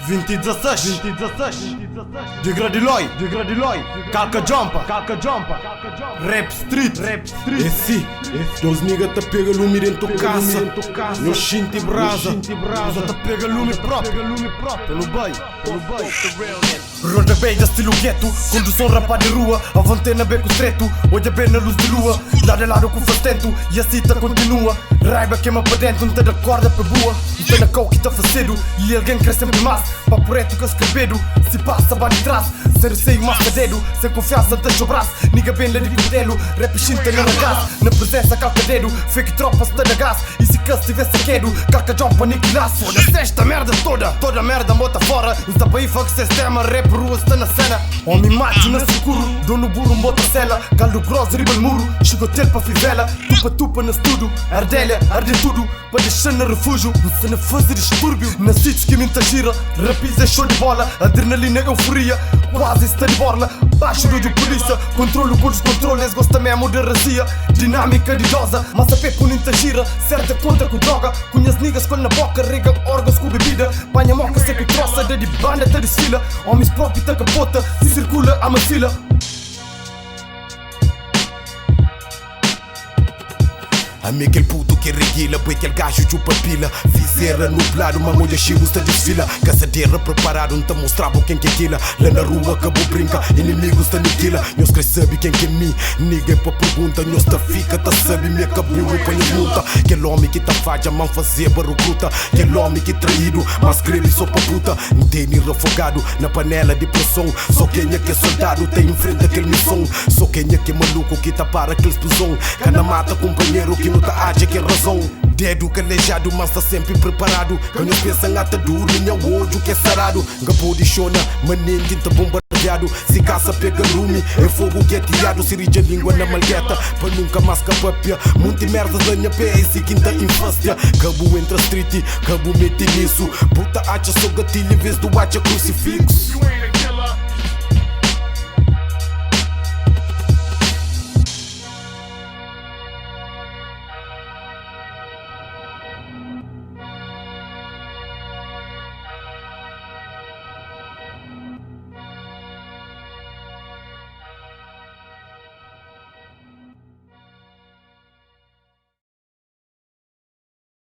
2016 Degradiloi Calca Jumpa Rap Street Esse, dos nigga te pega lume dentro casa. No shinti brasa. Usa te pega lume próprio Pelo bem Roda beija estilo gueto. Condução rapa de rua. Avante na beco estreito. Olha bem na luz de lua. Lado a lado com fastento. E a cita continua. Raiva queima para dentro. Não te dá corda para boa. Não te dá cal que tá facedo. E alguém cresce sempre mais. Papo reto que escrevedo. Se passa vai de trás. Sem receio mais cadedo. Sem confiança deixa o braço. Niga bem lá de cutelo. Rap chinta na gás. Na presença calca dedo. Fake tropa se te gás. E se caso tivesse quedo. Calca jumpa aniquilaço. Foda-se esta merda toda. Toda merda bota fora. Não está para aí fuck sistema. Rap rua está na cena. Homem macho na seguro. Dono burro bota cela. Caldo grosso riba o muro. Chegou tempo para fivela. Tupa no estudo. Ardelha, arde tudo. Para deixar no refúgio. Não se não fazer distúrbio. Na sítios que me gira. Rapis é show de bola. Adrenalina, euforia. Quase está de borla. Baixo do polícia. Controlo com descontroles. Gosta mesmo de razia. Dinâmica de idosa. Mas a pepo não gira. Certa contra com droga. Conhece niggas com na boca. Rega órgãos com bebida. Banha moca, seca e troça. De banda até desfila. Homens próprios tá capota. Se circula a fila. Amigo aquele puto que reguila, põe aquele gajo chupa pila. Fizeira nublado, uma mulher chivo está desfila. Caçadeira preparado, não te mostrava quem que é aquilo. Lá na rua acabou brinca, inimigos está niquila. Nós quer saber quem que é mim, ninguém para pergunta. Nós tá fica, tá sabe, me acabou, põe multa. Aquele homem que tá falha, mão fazer barrucuta. Aquele homem que traído, mas creme só pra puta. Não tem nem refogado, na panela de pressão. Só quem é que é soldado, tem em frente aquele missão. Só quem é que é maluco, que tá para aquele explosão. Cana mata companheiro que não tá age que é razão. Dedo calejado, mas tá sempre preparado. Quando pensa em ata duro, minha olho que é sarado. Gapo de chona, maninho tá bombardeado. Se caça pega lume, é fogo que é tirado. Se rija língua na malgueta, para nunca mais capapia. Muita merda da minha pé, esse quinta infância. Cabo entra street, cabo mete nisso. Puta acha só gatilho em vez do acha crucifixo.